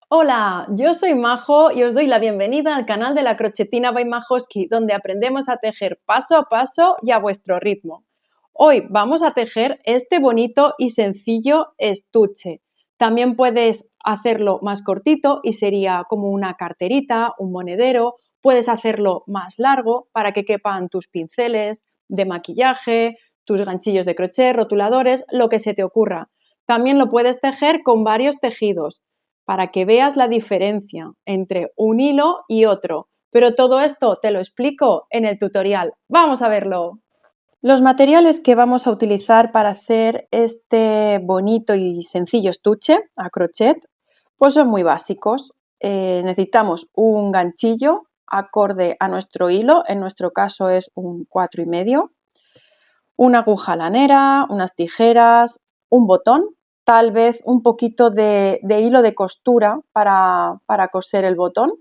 Hola, yo soy Majo y os doy la bienvenida al canal de la Crochetina by Majoski, donde aprendemos a tejer paso a paso y a vuestro ritmo. Hoy vamos a tejer este bonito y sencillo estuche. También puedes hacerlo más cortito y sería como una carterita, un monedero. Puedes hacerlo más largo para que quepan tus pinceles de maquillaje, tus ganchillos de crochet, rotuladores, lo que se te ocurra. También lo puedes tejer con varios tejidos para que veas la diferencia entre un hilo y otro. Pero todo esto te lo explico en el tutorial. ¡Vamos a verlo! Los materiales que vamos a utilizar para hacer este bonito y sencillo estuche a crochet, pues son muy básicos. Necesitamos un ganchillo acorde a nuestro hilo, en nuestro caso es un 4,5, una aguja lanera, unas tijeras, un botón, tal vez un poquito de hilo de costura para coser el botón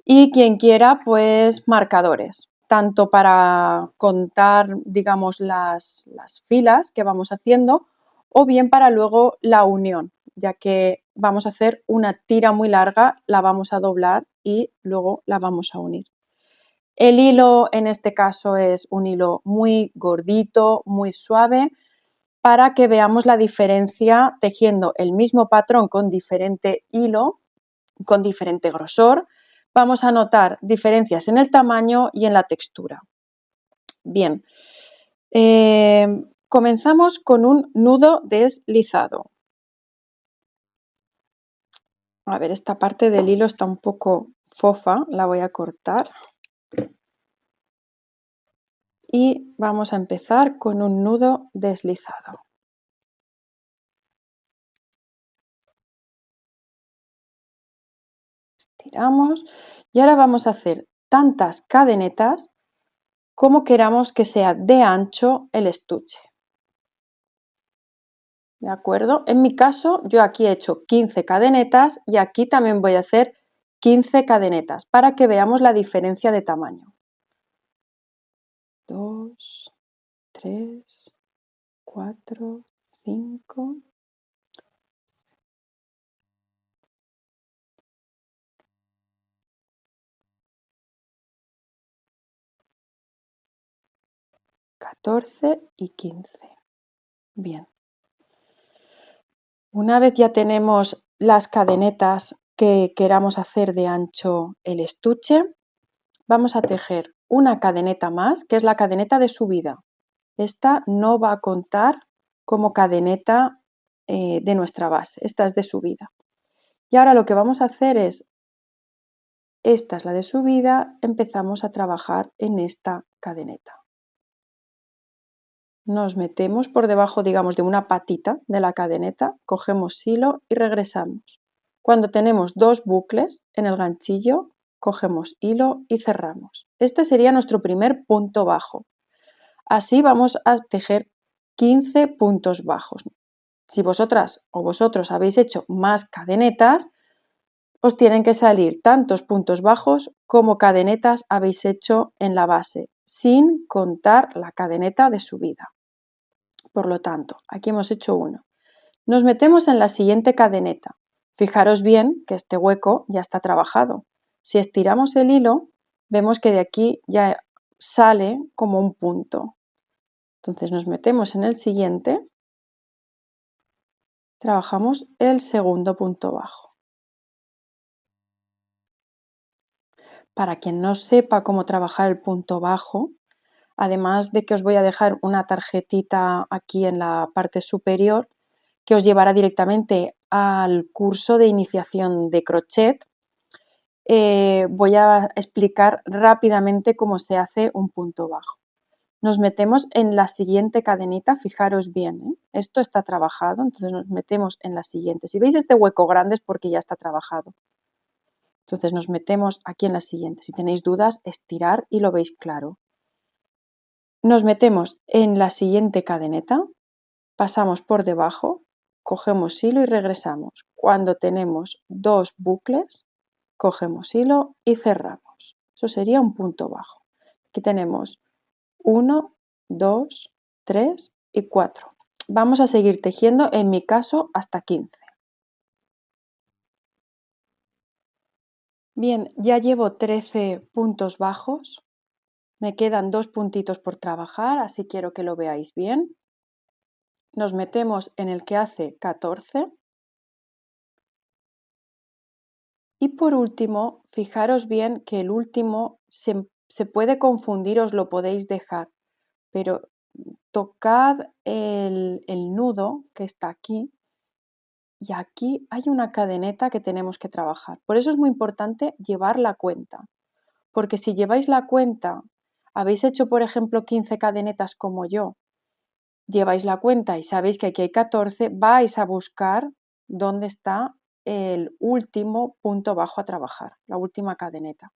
y quien quiera pues marcadores, tanto para contar digamos las filas que vamos haciendo o bien para luego la unión, ya que vamos a hacer una tira muy larga, la vamos a doblar y luego la vamos a unir. El hilo en este caso es un hilo muy gordito, muy suave, para que veamos la diferencia tejiendo el mismo patrón con diferente hilo, con diferente grosor. Vamos a notar diferencias en el tamaño y en la textura. Bien, comenzamos con un nudo deslizado. A ver, esta parte del hilo está un poco fofa, la voy a cortar. Y vamos a empezar con un nudo deslizado. Estiramos y ahora vamos a hacer tantas cadenetas como queramos que sea de ancho el estuche. ¿De acuerdo? En mi caso, yo aquí he hecho 15 cadenetas y aquí también voy a hacer 15 cadenetas para que veamos la diferencia de tamaño. 2, 3, 4, 5. 14 y 15. Bien. Una vez ya tenemos las cadenetas que queramos hacer de ancho el estuche, vamos a tejer una cadeneta más, que es la cadeneta de subida. Esta no va a contar como cadeneta de nuestra base, esta es de subida. Y ahora lo que vamos a hacer es, esta es la de subida, empezamos a trabajar en esta cadeneta. Nos metemos por debajo, digamos, de una patita de la cadeneta, cogemos hilo y regresamos. Cuando tenemos dos bucles en el ganchillo, cogemos hilo y cerramos. Este sería nuestro primer punto bajo. Así vamos a tejer 15 puntos bajos. Si vosotras o vosotros habéis hecho más cadenetas, os tienen que salir tantos puntos bajos como cadenetas habéis hecho en la base, sin contar la cadeneta de subida. Por lo tanto, aquí hemos hecho uno. Nos metemos en la siguiente cadeneta. Fijaros bien que este hueco ya está trabajado. Si estiramos el hilo, vemos que de aquí ya sale como un punto. Entonces nos metemos en el siguiente, trabajamos el segundo punto bajo. Para quien no sepa cómo trabajar el punto bajo, además de que os voy a dejar una tarjetita aquí en la parte superior que os llevará directamente al curso de iniciación de crochet, voy a explicar rápidamente cómo se hace un punto bajo. Nos metemos en la siguiente cadenita, fijaros bien, esto está trabajado, entonces nos metemos en la siguiente. Si veis este hueco grande es porque ya está trabajado. Entonces nos metemos aquí en la siguiente. Si tenéis dudas, estirar y lo veis claro. Nos metemos en la siguiente cadeneta, pasamos por debajo, cogemos hilo y regresamos. Cuando tenemos dos bucles, cogemos hilo y cerramos. Eso sería un punto bajo. Aquí tenemos 1, 2, 3 y 4. Vamos a seguir tejiendo, en mi caso, hasta 15. Bien, ya llevo 13 puntos bajos. Me quedan 2 puntitos por trabajar, así quiero que lo veáis bien. Nos metemos en el que hace 14. Y por último, fijaros bien que el último se puede confundir, os lo podéis dejar, pero tocad el nudo que está aquí y aquí hay una cadeneta que tenemos que trabajar. Por eso es muy importante llevar la cuenta, porque si lleváis la cuenta, habéis hecho por ejemplo 15 cadenetas como yo, lleváis la cuenta y sabéis que aquí hay 14, vais a buscar dónde está el último punto bajo a trabajar, la última cadeneta.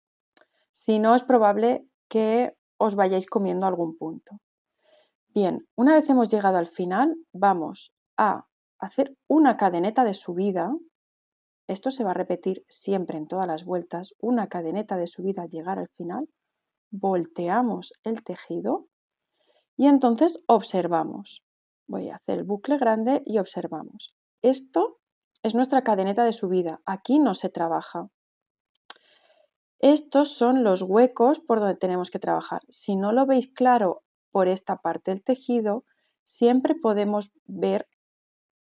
Si no, es probable que os vayáis comiendo algún punto. Bien, una vez hemos llegado al final, vamos a hacer una cadeneta de subida. Esto se va a repetir siempre en todas las vueltas. Una cadeneta de subida al llegar al final. Volteamos el tejido y entonces observamos. Voy a hacer el bucle grande y observamos. Esto es nuestra cadeneta de subida. Aquí no se trabaja. Estos son los huecos por donde tenemos que trabajar. Si no lo veis claro por esta parte del tejido, siempre podemos ver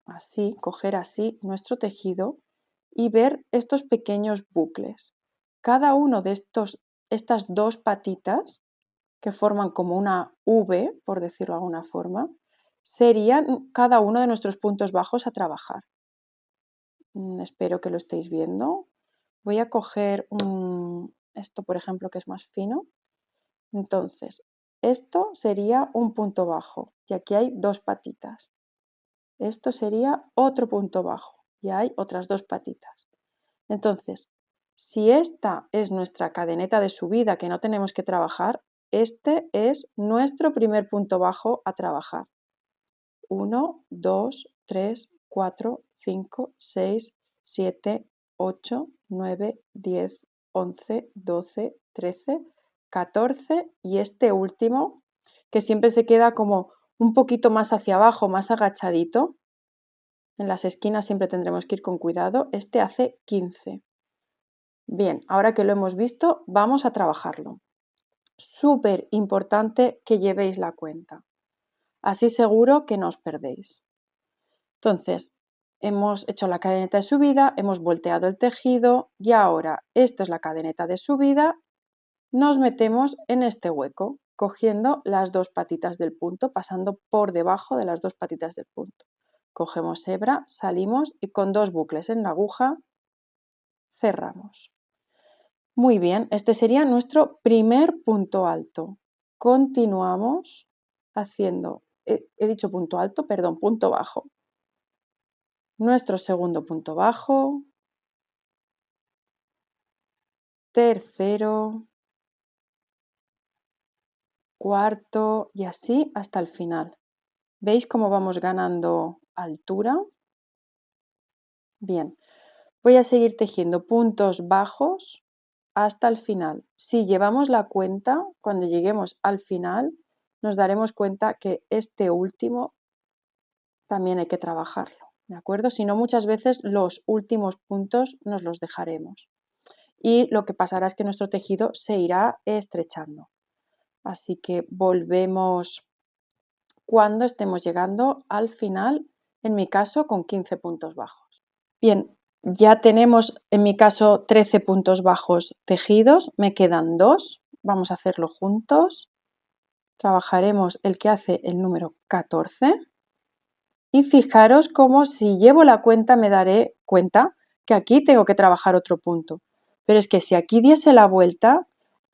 así, coger así nuestro tejido y ver estos pequeños bucles. Cada uno de estas dos patitas, que forman como una V, por decirlo de alguna forma, serían cada uno de nuestros puntos bajos a trabajar. Espero que lo estéis viendo. Voy a coger esto, por ejemplo, que es más fino. Entonces, esto sería un punto bajo y aquí hay dos patitas. Esto sería otro punto bajo y hay otras dos patitas. Entonces, si esta es nuestra cadeneta de subida que no tenemos que trabajar, este es nuestro primer punto bajo a trabajar. 1, 2, 3, 4, 5, 6, 7, 8, 9, 10, 11, 12, 13, 14 y este último que siempre se queda como un poquito más hacia abajo, más agachadito. En las esquinas siempre tendremos que ir con cuidado. Este hace 15. Bien, ahora que lo hemos visto, vamos a trabajarlo. Súper importante que llevéis la cuenta. Así seguro que no os perdéis. Entonces, hemos hecho la cadeneta de subida, hemos volteado el tejido y ahora esto es la cadeneta de subida, nos metemos en este hueco, cogiendo las dos patitas del punto, pasando por debajo de las dos patitas del punto. Cogemos hebra, salimos y con dos bucles en la aguja cerramos. Muy bien, este sería nuestro primer punto alto. Continuamos haciendo, he dicho punto alto, perdón, punto bajo. Nuestro segundo punto bajo, tercero, cuarto y así hasta el final. ¿Veis cómo vamos ganando altura? Bien, voy a seguir tejiendo puntos bajos hasta el final. Si llevamos la cuenta, cuando lleguemos al final, nos daremos cuenta que este último también hay que trabajarlo, ¿de acuerdo? Si no, muchas veces los últimos puntos nos los dejaremos. Y lo que pasará es que nuestro tejido se irá estrechando. Así que volvemos cuando estemos llegando al final, en mi caso con 15 puntos bajos. Bien, ya tenemos en mi caso 13 puntos bajos tejidos, me quedan 2, vamos a hacerlo juntos. Trabajaremos el que hace el número 14 y fijaros cómo si llevo la cuenta me daré cuenta que aquí tengo que trabajar otro punto. Pero es que si aquí diese la vuelta,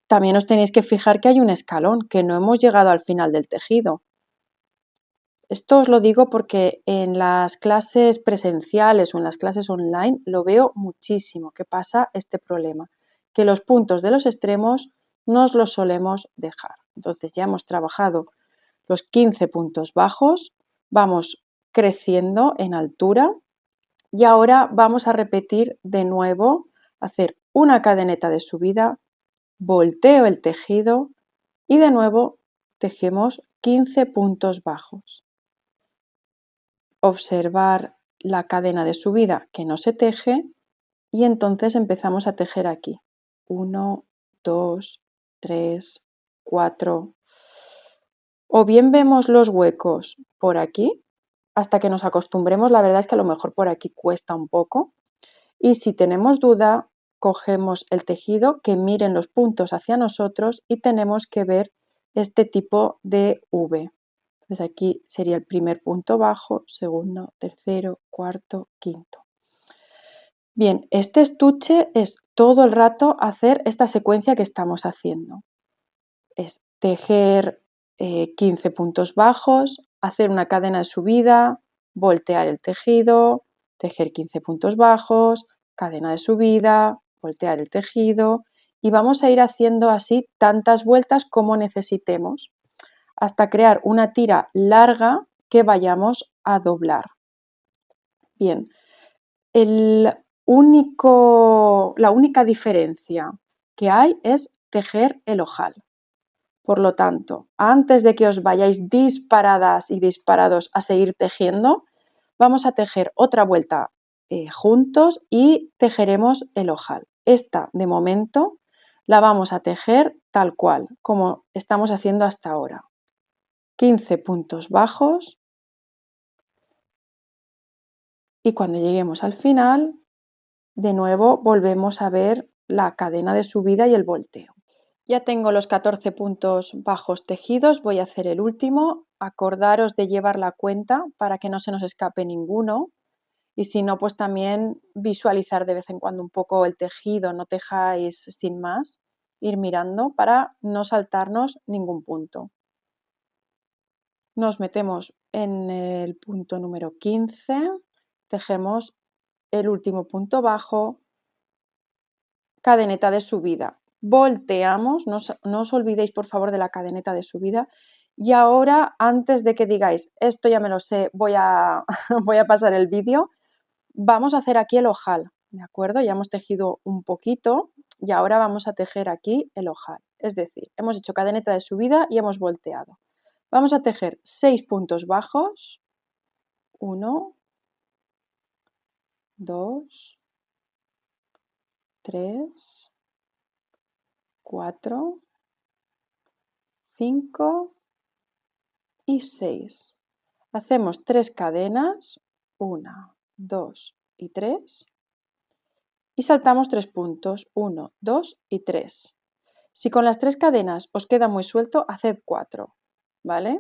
también os tenéis que fijar que hay un escalón, que no hemos llegado al final del tejido. Esto os lo digo porque en las clases presenciales o en las clases online lo veo muchísimo, que pasa este problema, que los puntos de los extremos nos los solemos dejar. Entonces ya hemos trabajado los 15 puntos bajos, vamos creciendo en altura y ahora vamos a repetir de nuevo, hacer una cadeneta de subida, volteo el tejido y de nuevo tejemos 15 puntos bajos. Observar la cadena de subida que no se teje y entonces empezamos a tejer aquí. 1, 2, 3, 4. O bien vemos los huecos por aquí, hasta que nos acostumbremos, la verdad es que a lo mejor por aquí cuesta un poco. Y si tenemos duda, cogemos el tejido que miren los puntos hacia nosotros y tenemos que ver este tipo de V. Entonces aquí sería el primer punto bajo, segundo, tercero, cuarto, quinto. Bien, este estuche es todo el rato hacer esta secuencia que estamos haciendo. Es tejer 15 puntos bajos, hacer una cadena de subida, voltear el tejido, tejer 15 puntos bajos, cadena de subida, voltear el tejido y vamos a ir haciendo así tantas vueltas como necesitemos hasta crear una tira larga que vayamos a doblar. Bien, la única diferencia que hay es tejer el ojal. Por lo tanto, antes de que os vayáis disparadas y disparados a seguir tejiendo, vamos a tejer otra vuelta juntos y tejeremos el ojal. Esta, de momento, la vamos a tejer tal cual, como estamos haciendo hasta ahora. 15 puntos bajos y cuando lleguemos al final, de nuevo volvemos a ver la cadena de subida y el volteo. Ya tengo los 14 puntos bajos tejidos, voy a hacer el último. Acordaros de llevar la cuenta para que no se nos escape ninguno y si no, pues también visualizar de vez en cuando un poco el tejido, no tejáis sin más, ir mirando para no saltarnos ningún punto. Nos metemos en el punto número 15, tejemos el último punto bajo, cadeneta de subida. Volteamos, no os olvidéis por favor de la cadeneta de subida y ahora antes de que digáis esto ya me lo sé, voy a pasar el vídeo, vamos a hacer aquí el ojal, ¿de acuerdo? Ya hemos tejido un poquito y ahora vamos a tejer aquí el ojal, es decir, hemos hecho cadeneta de subida y hemos volteado. Vamos a tejer 6 puntos bajos, 1, 2, 3, 4, 5 y 6. Hacemos 3 cadenas, 1, 2 y 3 y saltamos 3 puntos, 1, 2 y 3. Si con las 3 cadenas os queda muy suelto, haced 4, ¿vale?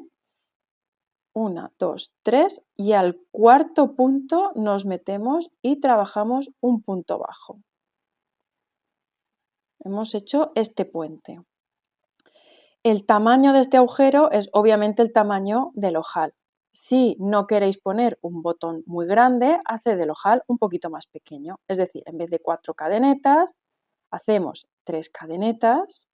1, 2, 3 y al cuarto punto nos metemos y trabajamos un punto bajo. Hemos hecho este puente. El tamaño de este agujero es obviamente el tamaño del ojal. Si no queréis poner un botón muy grande, haced el ojal un poquito más pequeño. Es decir, en vez de 4 cadenetas, hacemos 3 cadenetas,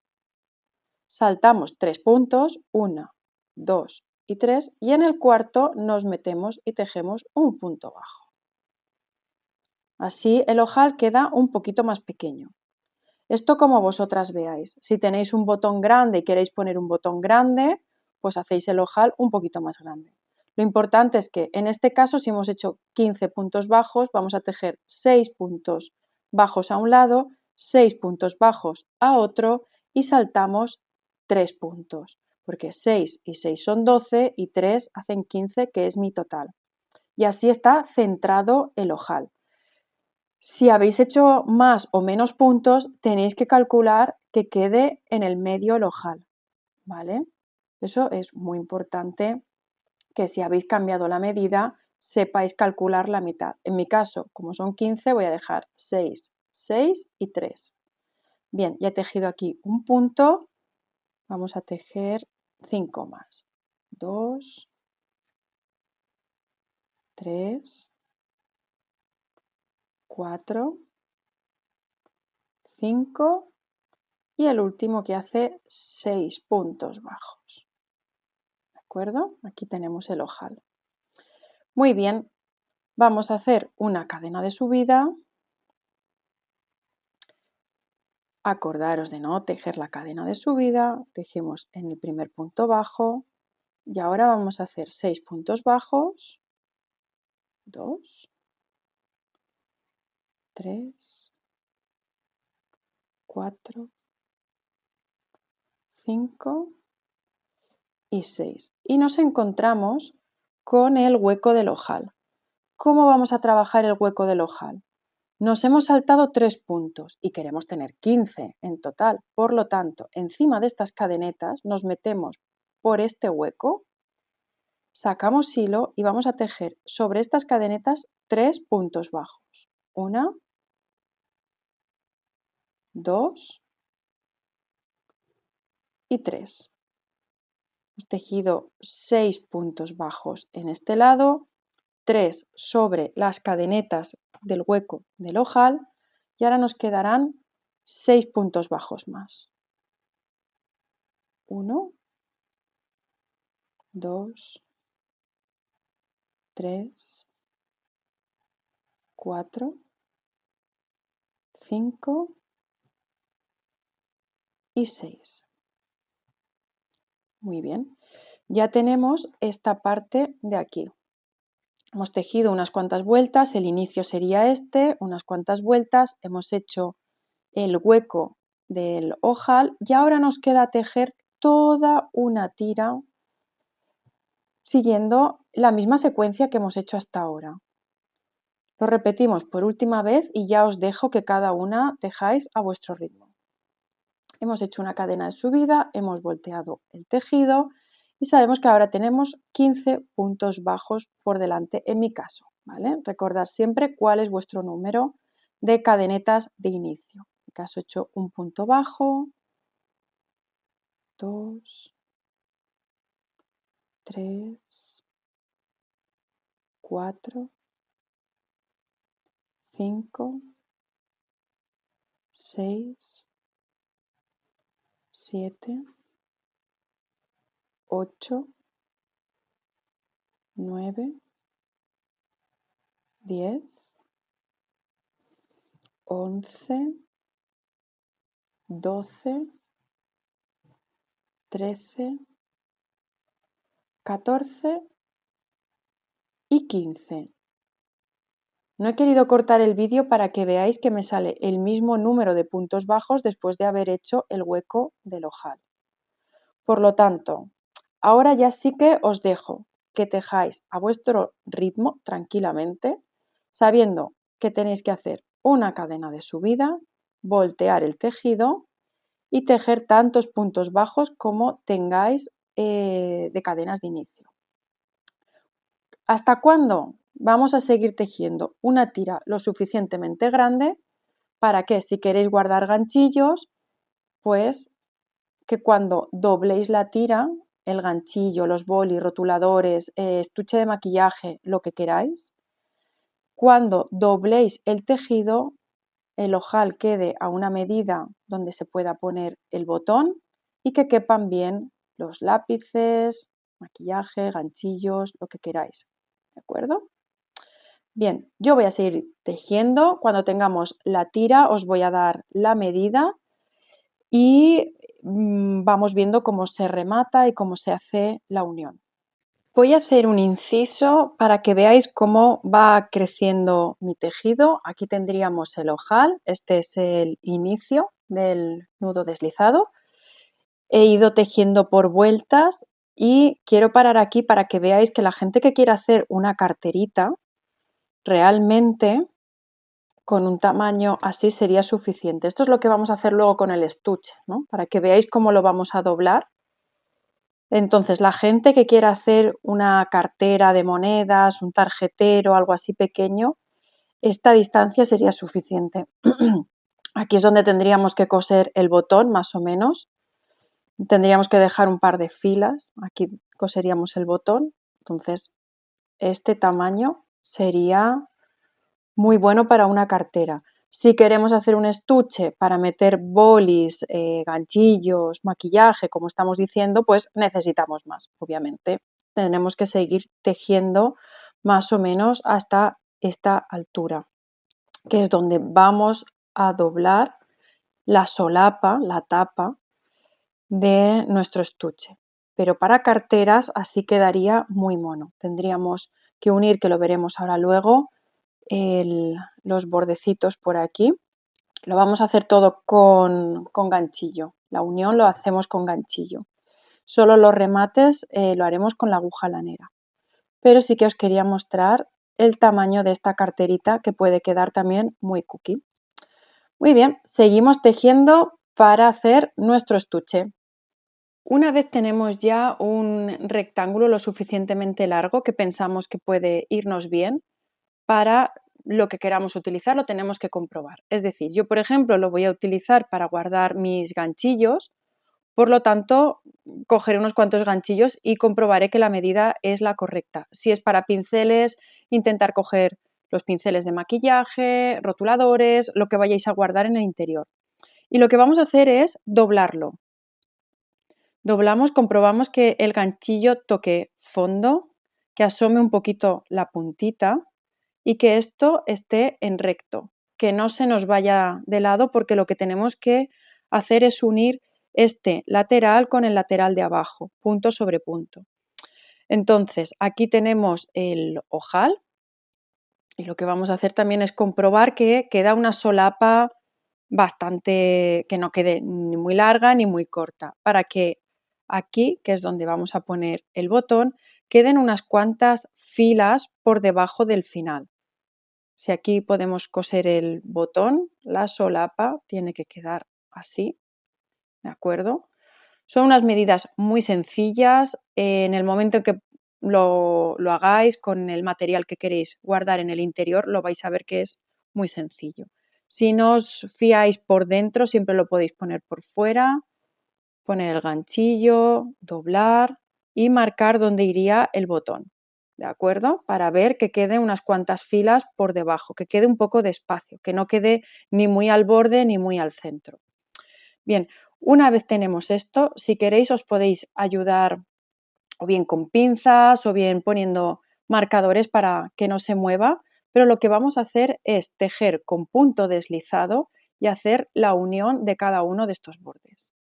saltamos 3 puntos, 1, 2 y 3, y en el cuarto nos metemos y tejemos un punto bajo. Así el ojal queda un poquito más pequeño. Esto como vosotras veáis. Si tenéis un botón grande y queréis poner un botón grande, pues hacéis el ojal un poquito más grande. Lo importante es que en este caso, si hemos hecho 15 puntos bajos, vamos a tejer 6 puntos bajos a un lado, 6 puntos bajos a otro y saltamos 3 puntos, porque 6 y 6 son 12 y 3 hacen 15, que es mi total. Y así está centrado el ojal. Si habéis hecho más o menos puntos, tenéis que calcular que quede en el medio el ojal, ¿vale? Eso es muy importante, que si habéis cambiado la medida, sepáis calcular la mitad. En mi caso, como son 15, voy a dejar 6, 6 y 3. Bien, ya he tejido aquí un punto, vamos a tejer 5 más. 2, 3, 4, 5 y el último que hace 6 puntos bajos. ¿De acuerdo? Aquí tenemos el ojal. Muy bien, vamos a hacer una cadena de subida. Acordaros de no tejer la cadena de subida, tejemos en el primer punto bajo y ahora vamos a hacer 6 puntos bajos, 2, 3, 4, 5 y 6. Y nos encontramos con el hueco del ojal. ¿Cómo vamos a trabajar el hueco del ojal? Nos hemos saltado 3 puntos y queremos tener 15 en total. Por lo tanto, encima de estas cadenetas nos metemos por este hueco, sacamos hilo y vamos a tejer sobre estas cadenetas 3 puntos bajos. 1, 2 y 3. Hemos tejido 6 puntos bajos en este lado, 3 sobre las cadenetas del hueco del ojal y ahora nos quedarán 6 puntos bajos más. 1, 2, 3, 4, 5 y 6. Muy bien, ya tenemos esta parte de aquí. Hemos tejido unas cuantas vueltas, el inicio sería este, unas cuantas vueltas, hemos hecho el hueco del ojal y ahora nos queda tejer toda una tira siguiendo la misma secuencia que hemos hecho hasta ahora. Lo repetimos por última vez y ya os dejo que cada una tejáis a vuestro ritmo. Hemos hecho una cadena de subida, hemos volteado el tejido y sabemos que ahora tenemos 15 puntos bajos por delante en mi caso, ¿vale? Recordad siempre cuál es vuestro número de cadenetas de inicio. En mi caso he hecho un punto bajo, 2, 3, 4, 5, 6, 7, 8, 9, 10, 11, 12, 13, 14 y 15. No he querido cortar el vídeo para que veáis que me sale el mismo número de puntos bajos después de haber hecho el hueco del ojal. Por lo tanto, ahora ya sí que os dejo que tejáis a vuestro ritmo tranquilamente, sabiendo que tenéis que hacer una cadena de subida, voltear el tejido y tejer tantos puntos bajos como tengáis de cadenas de inicio. ¿Hasta cuándo? Vamos a seguir tejiendo una tira lo suficientemente grande para que si queréis guardar ganchillos, pues que cuando dobléis la tira, el ganchillo, los bolis, rotuladores, estuche de maquillaje, lo que queráis, cuando dobléis el tejido, el ojal quede a una medida donde se pueda poner el botón y que quepan bien los lápices, maquillaje, ganchillos, lo que queráis. ¿De acuerdo? Bien, yo voy a seguir tejiendo. Cuando tengamos la tira os voy a dar la medida y vamos viendo cómo se remata y cómo se hace la unión. Voy a hacer un inciso para que veáis cómo va creciendo mi tejido. Aquí tendríamos el ojal, este es el inicio del nudo deslizado. He ido tejiendo por vueltas y quiero parar aquí para que veáis que la gente que quiere hacer una carterita, realmente con un tamaño así sería suficiente. Esto es lo que vamos a hacer luego con el estuche, ¿no? Para que veáis cómo lo vamos a doblar. Entonces, la gente que quiera hacer una cartera de monedas, un tarjetero, algo así pequeño, esta distancia sería suficiente. Aquí es donde tendríamos que coser el botón, más o menos. Tendríamos que dejar un par de filas. Aquí coseríamos el botón. Entonces, este tamaño sería muy bueno para una cartera. Si queremos hacer un estuche para meter bolis, ganchillos, maquillaje, como estamos diciendo, pues necesitamos más, obviamente. Tenemos que seguir tejiendo más o menos hasta esta altura, que es donde vamos a doblar la solapa, la tapa de nuestro estuche. Pero para carteras así quedaría muy mono. Tendríamos que unir, que lo veremos ahora luego, los bordecitos por aquí Lo vamos a hacer todo con ganchillo. La unión lo hacemos con ganchillo. Solo los remates lo haremos con la aguja lanera. Pero sí que os quería mostrar el tamaño de esta carterita que puede quedar también muy cookie. Muy bien, seguimos tejiendo para hacer nuestro estuche. Una vez tenemos ya un rectángulo lo suficientemente largo que pensamos que puede irnos bien para lo que queramos utilizar, lo tenemos que comprobar. Es decir, yo, por ejemplo, lo voy a utilizar para guardar mis ganchillos, por lo tanto, cogeré unos cuantos ganchillos y comprobaré que la medida es la correcta. Si es para pinceles, intentar coger los pinceles de maquillaje, rotuladores, lo que vayáis a guardar en el interior. Y lo que vamos a hacer es doblarlo. Doblamos, comprobamos que el ganchillo toque fondo, que asome un poquito la puntita y que esto esté en recto, que no se nos vaya de lado porque lo que tenemos que hacer es unir este lateral con el lateral de abajo, punto sobre punto. Entonces, aquí tenemos el ojal y lo que vamos a hacer también es comprobar que queda una solapa bastante, que no quede ni muy larga ni muy corta, para que aquí, que es donde vamos a poner el botón, queden unas cuantas filas por debajo del final. Si aquí podemos coser el botón, la solapa tiene que quedar así, ¿de acuerdo? Son unas medidas muy sencillas. En el momento en que lo hagáis con el material que queréis guardar en el interior, lo vais a ver que es muy sencillo. Si no os fiáis por dentro, siempre lo podéis poner por fuera, poner el ganchillo, doblar y marcar dónde iría el botón, ¿de acuerdo? Para ver que quede unas cuantas filas por debajo, que quede un poco de espacio, que no quede ni muy al borde ni muy al centro. Bien, una vez tenemos esto, si queréis os podéis ayudar o bien con pinzas o bien poniendo marcadores para que no se mueva, pero lo que vamos a hacer es tejer con punto deslizado y hacer la unión de cada uno de estos bordes.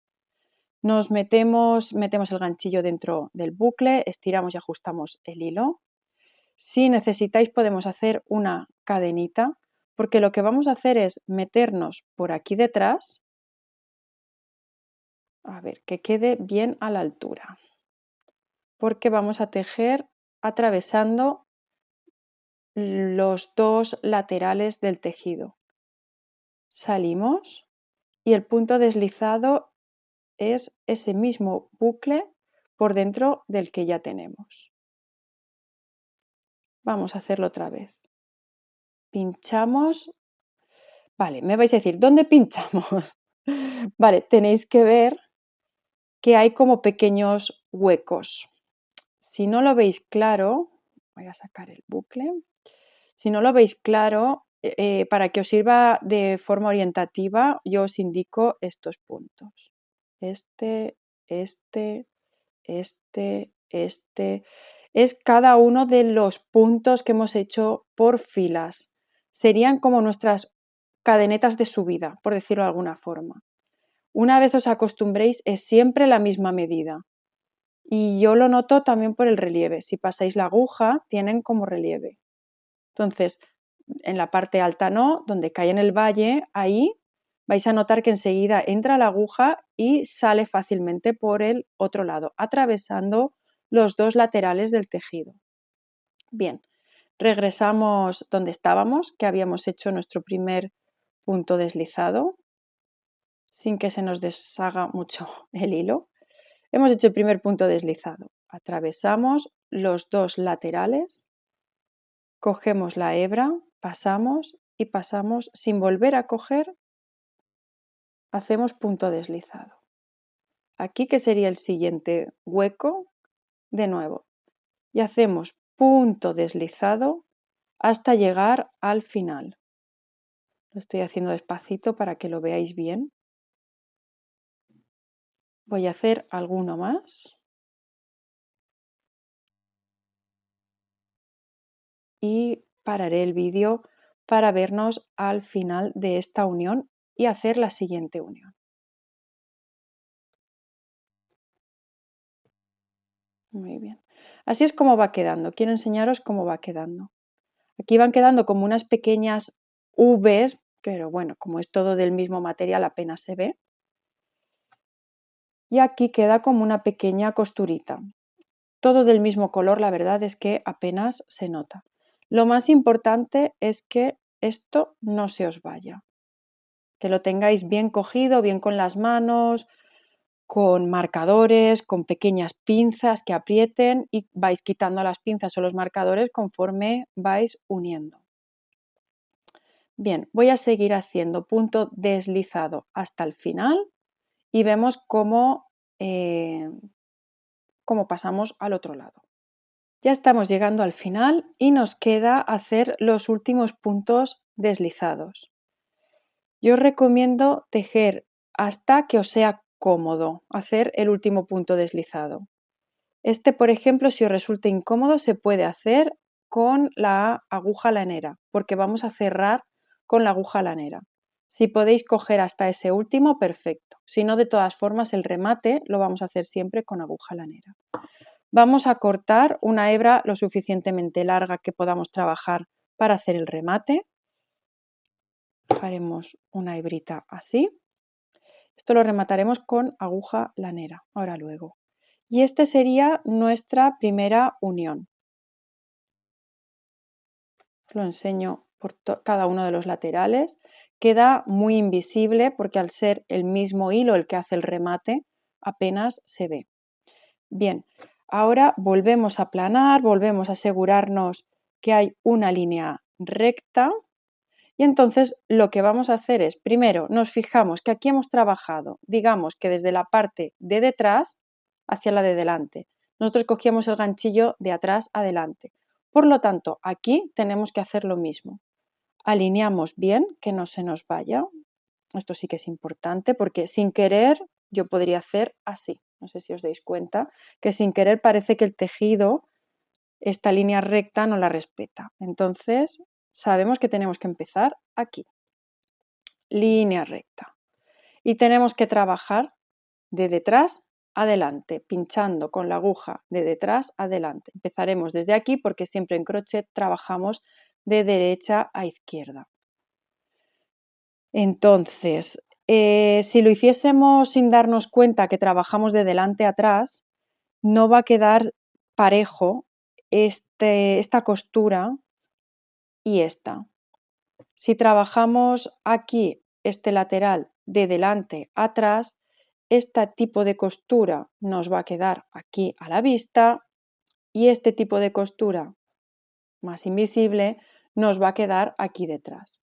Nos metemos el ganchillo dentro del bucle, estiramos y ajustamos el hilo. Si necesitáis podemos hacer una cadenita, porque lo que vamos a hacer es meternos por aquí detrás, a ver, que quede bien a la altura, porque vamos a tejer atravesando los dos laterales del tejido. Salimos y el punto deslizado es ese mismo bucle por dentro del que ya tenemos. Vamos a hacerlo otra vez. Pinchamos. Vale, me vais a decir, ¿dónde pinchamos? Vale, tenéis que ver que hay como pequeños huecos. Si no lo veis claro, voy a sacar el bucle. Si no lo veis claro, para que os sirva de forma orientativa, yo os indico estos puntos. Este, este, este. Es cada uno de los puntos que hemos hecho por filas. Serían como nuestras cadenetas de subida, por decirlo de alguna forma. Una vez os acostumbréis, es siempre la misma medida. Y yo lo noto también por el relieve. Si pasáis la aguja, tienen como relieve. Entonces, en la parte alta no, donde cae en el valle, ahí vais a notar que enseguida entra la aguja y sale fácilmente por el otro lado, atravesando los dos laterales del tejido. Bien, regresamos donde estábamos, que habíamos hecho nuestro primer punto deslizado, sin que se nos deshaga mucho el hilo. Hemos hecho el primer punto deslizado. Atravesamos los dos laterales, cogemos la hebra, pasamos y pasamos sin volver a coger, hacemos punto deslizado. Aquí que sería el siguiente hueco, de nuevo, y hacemos punto deslizado hasta llegar al final. Lo estoy haciendo despacito para que lo veáis bien. Voy a hacer alguno más. Y pararé el vídeo para vernos al final de esta unión y hacer la siguiente unión. Muy bien. Así es como va quedando. Quiero enseñaros cómo va quedando. Aquí van quedando como unas pequeñas V's pero bueno, como es todo del mismo material apenas se ve. Y aquí queda como una pequeña costurita. Todo del mismo color, la verdad es que apenas se nota. Lo más importante es que esto no se os vaya, que lo tengáis bien cogido, bien con las manos, con marcadores, con pequeñas pinzas que aprieten y vais quitando las pinzas o los marcadores conforme vais uniendo. Bien, voy a seguir haciendo punto deslizado hasta el final y vemos cómo pasamos al otro lado. Ya estamos llegando al final y nos queda hacer los últimos puntos deslizados. Yo os recomiendo tejer hasta que os sea cómodo hacer el último punto deslizado. Este, por ejemplo, si os resulta incómodo, se puede hacer con la aguja lanera, porque vamos a cerrar con la aguja lanera. Si podéis coger hasta ese último, perfecto. Si no, de todas formas, el remate lo vamos a hacer siempre con aguja lanera. Vamos a cortar una hebra lo suficientemente larga que podamos trabajar para hacer el remate. Haremos una hebrita así. Esto lo remataremos con aguja lanera, ahora luego. Y este sería nuestra primera unión. Lo enseño por cada uno de los laterales. Queda muy invisible porque al ser el mismo hilo el que hace el remate, apenas se ve. Bien, ahora volvemos a aplanar, volvemos a asegurarnos que hay una línea recta y entonces lo que vamos a hacer es, primero nos fijamos que aquí hemos trabajado, digamos que desde la parte de detrás hacia la de delante. Nosotros cogíamos el ganchillo de atrás adelante. Por lo tanto, aquí tenemos que hacer lo mismo. Alineamos bien, que no se nos vaya. Esto sí que es importante porque sin querer yo podría hacer así. No sé si os dais cuenta que sin querer parece que el tejido, esta línea recta no la respeta. Entonces sabemos que tenemos que empezar aquí. Línea recta. Y tenemos que trabajar de detrás adelante, pinchando con la aguja de detrás adelante. Empezaremos desde aquí porque siempre en crochet trabajamos de derecha a izquierda. Entonces, si lo hiciésemos sin darnos cuenta que trabajamos de delante a atrás, no va a quedar parejo esta costura y esta. Si trabajamos aquí este lateral de delante a atrás, este tipo de costura nos va a quedar aquí a la vista y este tipo de costura más invisible nos va a quedar aquí detrás.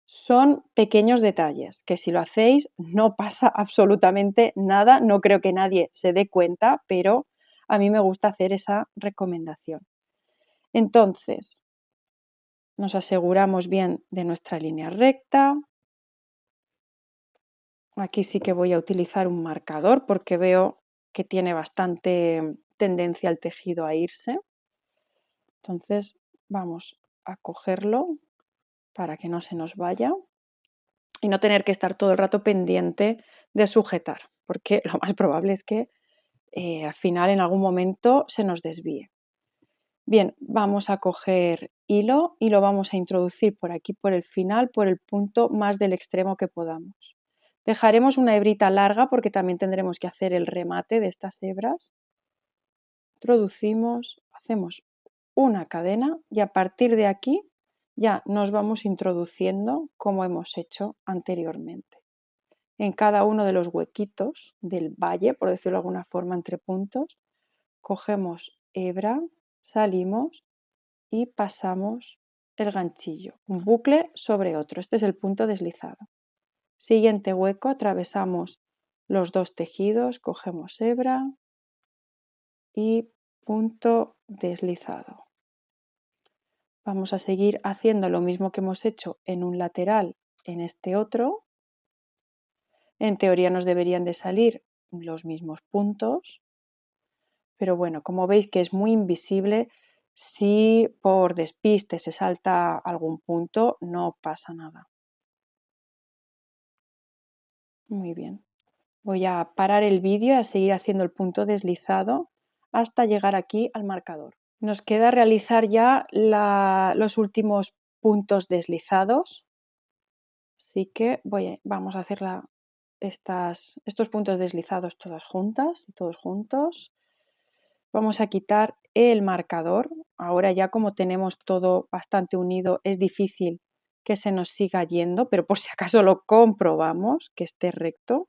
Son pequeños detalles que si lo hacéis no pasa absolutamente nada, no creo que nadie se dé cuenta, pero a mí me gusta hacer esa recomendación. Entonces, nos aseguramos bien de nuestra línea recta. Aquí sí que voy a utilizar un marcador porque veo que tiene bastante tendencia el tejido a irse. Entonces vamos a cogerlo para que no se nos vaya y no tener que estar todo el rato pendiente de sujetar, porque lo más probable es que al final en algún momento se nos desvíe. Bien, vamos a coger hilo y lo vamos a introducir por aquí, por el final, por el punto más del extremo que podamos. Dejaremos una hebrita larga porque también tendremos que hacer el remate de estas hebras. Introducimos, hacemos una cadena y a partir de aquí ya nos vamos introduciendo como hemos hecho anteriormente. En cada uno de los huequitos del valle, por decirlo de alguna forma, entre puntos, cogemos hebra, salimos y pasamos el ganchillo, un bucle sobre otro. Este es el punto deslizado. Siguiente hueco, atravesamos los dos tejidos, cogemos hebra y punto deslizado. Vamos a seguir haciendo lo mismo que hemos hecho en un lateral en este otro. En teoría nos deberían de salir los mismos puntos, pero bueno, como veis que es muy invisible, si por despiste se salta algún punto, no pasa nada. Muy bien. Voy a parar el vídeo y a seguir haciendo el punto deslizado hasta llegar aquí al marcador. Nos queda realizar ya los últimos puntos deslizados. Así que vamos a hacer estos puntos deslizados todas juntas, todos juntos. Vamos a quitar el marcador. Ahora ya como tenemos todo bastante unido, es difícil que se nos siga yendo, pero por si acaso lo comprobamos, que esté recto.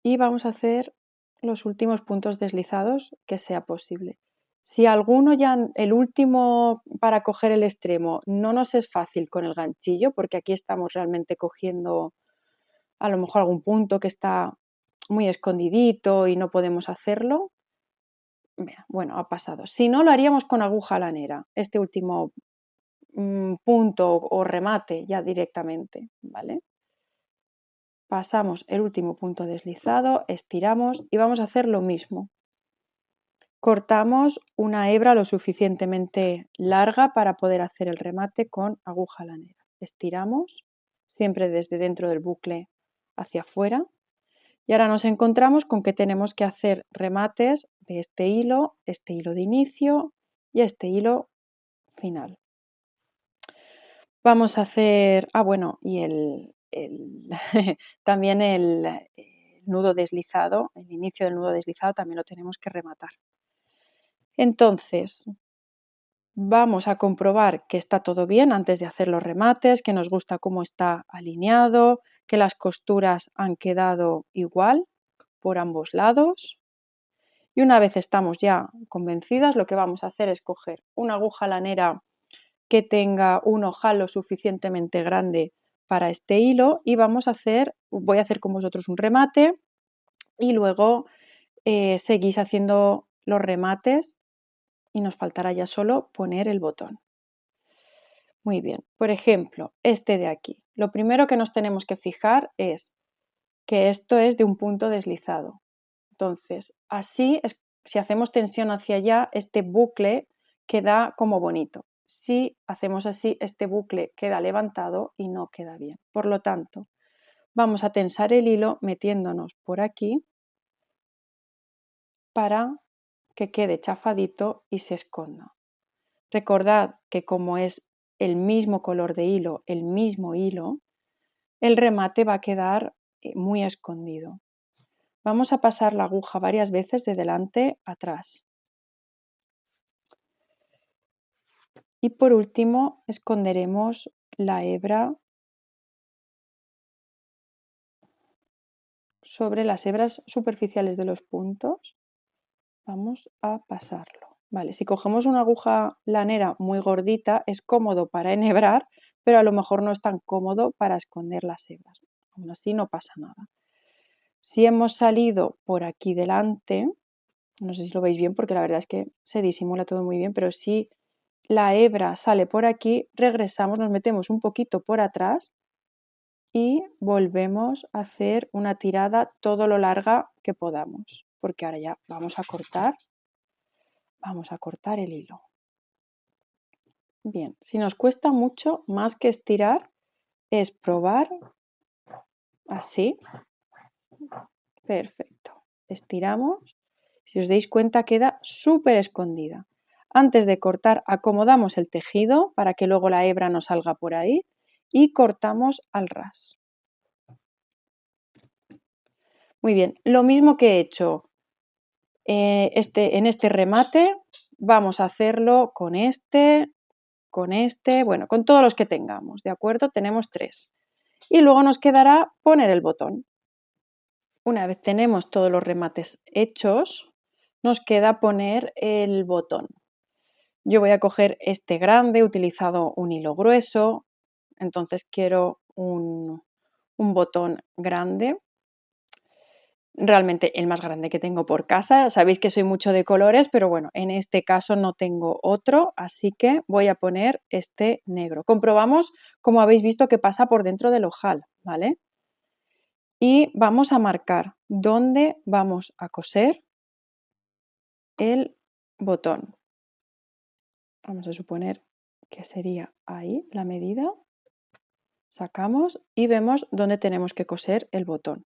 Y vamos a hacer los últimos puntos deslizados que sea posible. Si alguno ya, el último para coger el extremo, no nos es fácil con el ganchillo, porque aquí estamos realmente cogiendo a lo mejor algún punto que está muy escondidito y no podemos hacerlo, bueno, ha pasado. Si no, lo haríamos con aguja lanera, este último punto o remate ya directamente, ¿vale? Pasamos el último punto deslizado, estiramos y vamos a hacer lo mismo. Cortamos una hebra lo suficientemente larga para poder hacer el remate con aguja lanera. Estiramos, siempre desde dentro del bucle hacia afuera. Y ahora nos encontramos con que tenemos que hacer remates de este hilo de inicio y este hilo final. Vamos a hacer, bueno, y también el nudo deslizado, el inicio del nudo deslizado también lo tenemos que rematar. Entonces, vamos a comprobar que está todo bien antes de hacer los remates, que nos gusta cómo está alineado, que las costuras han quedado igual por ambos lados. Y una vez estamos ya convencidas, lo que vamos a hacer es coger una aguja lanera que tenga un ojal lo suficientemente grande para este hilo y voy a hacer con vosotros un remate y luego seguís haciendo los remates y nos faltará ya solo poner el botón. Muy bien, por ejemplo, este de aquí. Lo primero que nos tenemos que fijar es que esto es de un punto deslizado. Entonces, así es, si hacemos tensión hacia allá, este bucle queda como bonito. Si hacemos así, este bucle queda levantado y no queda bien. Por lo tanto, vamos a tensar el hilo metiéndonos por aquí para que quede chafadito y se esconda. Recordad que como es el mismo color de hilo, el mismo hilo, el remate va a quedar muy escondido. Vamos a pasar la aguja varias veces de delante a atrás. Y por último, esconderemos la hebra sobre las hebras superficiales de los puntos. Vamos a pasarlo. Vale, si cogemos una aguja lanera muy gordita, es cómodo para enhebrar, pero a lo mejor no es tan cómodo para esconder las hebras. Aún así no pasa nada. Si hemos salido por aquí delante, no sé si lo veis bien porque la verdad es que se disimula todo muy bien, pero si la hebra sale por aquí, regresamos, nos metemos un poquito por atrás y volvemos a hacer una tirada todo lo larga que podamos, porque ahora ya vamos a cortar el hilo. Bien, si nos cuesta mucho, más que estirar, es probar así. Perfecto. Estiramos. Si os dais cuenta, queda súper escondida. Antes de cortar, acomodamos el tejido para que luego la hebra no salga por ahí y cortamos al ras. Muy bien, lo mismo que he hecho en este remate, vamos a hacerlo con bueno, con todos los que tengamos, ¿de acuerdo? Tenemos 3. Y luego nos quedará poner el botón. Una vez tenemos todos los remates hechos, nos queda poner el botón. Yo voy a coger este grande, he utilizado un hilo grueso, entonces quiero un botón grande. Realmente el más grande que tengo por casa. Sabéis que soy mucho de colores, pero bueno, en este caso no tengo otro, así que voy a poner este negro. Comprobamos, como habéis visto, que pasa por dentro del ojal, ¿vale? Y vamos a marcar dónde vamos a coser el botón. Vamos a suponer que sería ahí la medida. Sacamos y vemos dónde tenemos que coser el botón.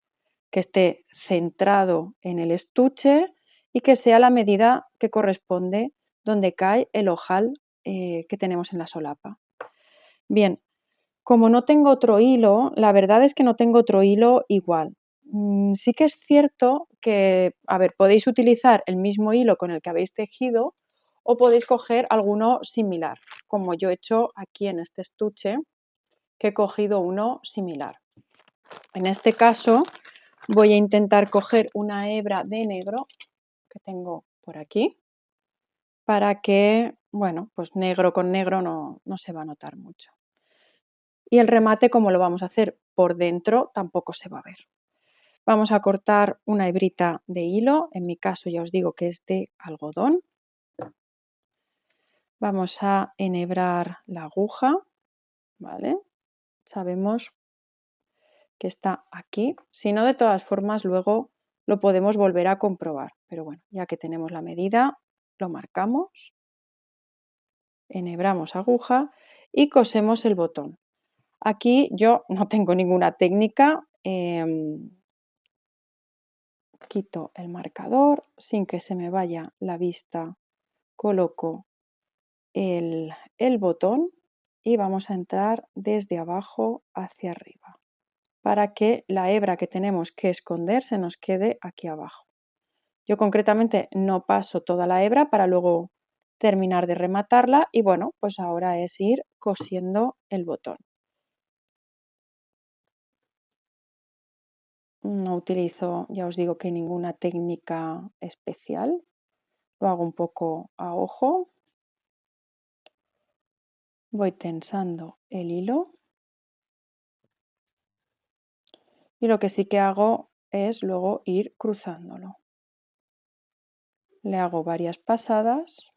Que esté centrado en el estuche y que sea la medida que corresponde donde cae el ojal que tenemos en la solapa. Bien, Como no tengo otro hilo, la verdad es que no tengo otro hilo igual. Sí que es cierto que, a ver, podéis utilizar el mismo hilo con el que habéis tejido o podéis coger alguno similar, como yo he hecho aquí en este estuche, que he cogido uno similar. En este caso voy a intentar coger una hebra de negro que tengo por aquí para que, bueno, pues negro con negro no se va a notar mucho. Y el remate, como lo vamos a hacer por dentro, tampoco se va a ver. Vamos a cortar una hebrita de hilo, en mi caso ya os digo que es de algodón. Vamos a enhebrar la aguja, ¿vale? Sabemos que está aquí. Si no, de todas formas, luego lo podemos volver a comprobar. Pero bueno, ya que tenemos la medida, lo marcamos, enhebramos aguja y cosemos el botón. Aquí yo no tengo ninguna técnica. Quito el marcador sin que se me vaya la vista, coloco el botón y vamos a entrar desde abajo hacia arriba para que la hebra que tenemos que esconder se nos quede aquí abajo. Yo concretamente no paso toda la hebra para luego terminar de rematarla y bueno, pues ahora es ir cosiendo el botón. No utilizo, ya os digo que ninguna técnica especial, lo hago un poco a ojo. Voy tensando el hilo y lo que sí que hago es luego ir cruzándolo. Le hago varias pasadas.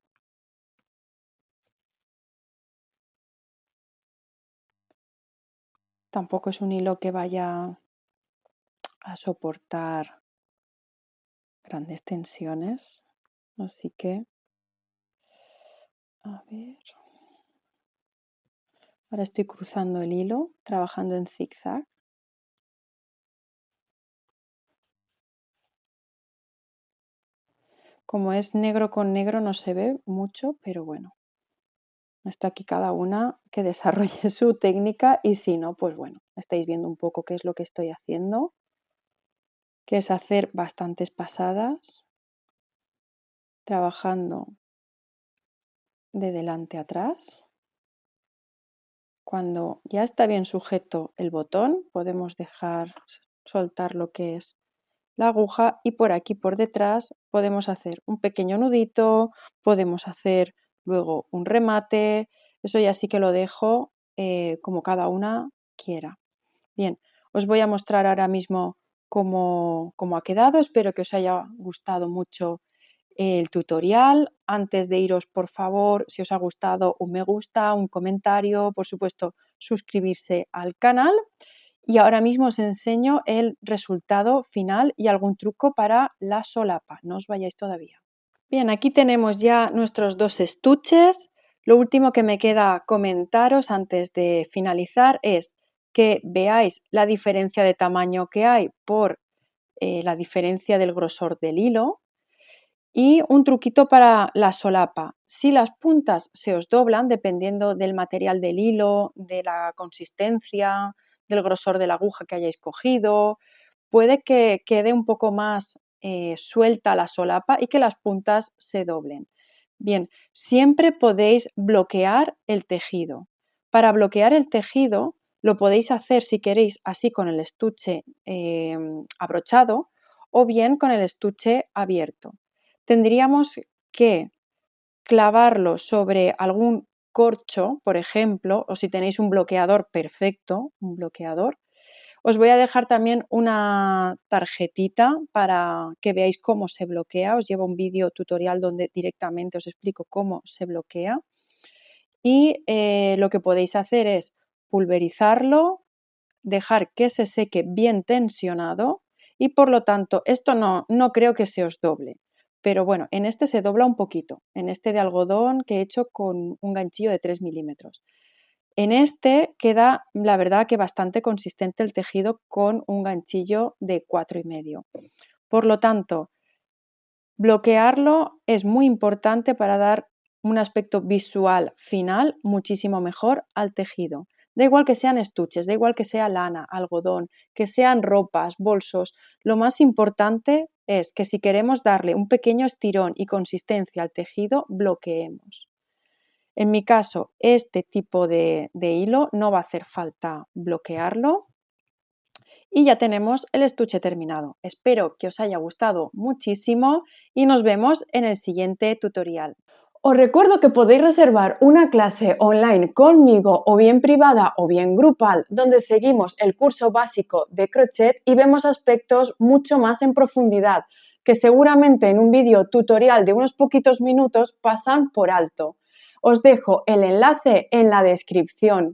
Tampoco es un hilo que vaya a soportar grandes tensiones, así que, a ver, ahora estoy cruzando el hilo, trabajando en zigzag. Como es negro con negro no se ve mucho, pero bueno, esto aquí cada una que desarrolle su técnica y si no, pues bueno, estáis viendo un poco qué es lo que estoy haciendo, que es hacer bastantes pasadas, trabajando de delante a atrás. Cuando ya está bien sujeto el botón, podemos dejar soltar lo que es la aguja y por aquí por detrás podemos hacer un pequeño nudito, podemos hacer luego un remate, eso ya sí que lo dejo como cada una quiera. Bien, os voy a mostrar ahora mismo cómo ha quedado, espero que os haya gustado mucho el tutorial. Antes de iros, por favor, si os ha gustado, un me gusta, un comentario, por supuesto, suscribirse al canal. Y ahora mismo os enseño el resultado final y algún truco para la solapa. No os vayáis todavía. Bien, aquí tenemos ya nuestros dos estuches. Lo último que me queda comentaros antes de finalizar es que veáis la diferencia de tamaño que hay por la diferencia del grosor del hilo. Y un truquito para la solapa. Si las puntas se os doblan, dependiendo del material del hilo, de la consistencia, del grosor de la aguja que hayáis cogido, puede que quede un poco más suelta la solapa y que las puntas se doblen. Bien, siempre podéis bloquear el tejido. Para bloquear el tejido lo podéis hacer si queréis así con el estuche abrochado o bien con el estuche abierto. Tendríamos que clavarlo sobre algún corcho, por ejemplo, o si tenéis un bloqueador perfecto, un bloqueador. Os voy a dejar también una tarjetita para que veáis cómo se bloquea. Os llevo un vídeo tutorial donde directamente os explico cómo se bloquea. Y lo que podéis hacer es pulverizarlo, dejar que se seque bien tensionado y por lo tanto esto no creo que se os doble. Pero bueno, en este se dobla un poquito, en este de algodón que he hecho con un ganchillo de 3 milímetros. En este queda, la verdad, que bastante consistente el tejido con un ganchillo de 4,5. Por lo tanto, bloquearlo es muy importante para dar un aspecto visual final muchísimo mejor al tejido. Da igual que sean estuches, da igual que sea lana, algodón, que sean ropas, bolsos. Lo más importante es que si queremos darle un pequeño estirón y consistencia al tejido, bloqueemos. En mi caso, este tipo de hilo no va a hacer falta bloquearlo y ya tenemos el estuche terminado. Espero que os haya gustado muchísimo y nos vemos en el siguiente tutorial. Os recuerdo que podéis reservar una clase online conmigo o bien privada o bien grupal donde seguimos el curso básico de crochet y vemos aspectos mucho más en profundidad que seguramente en un vídeo tutorial de unos poquitos minutos pasan por alto. Os dejo el enlace en la descripción.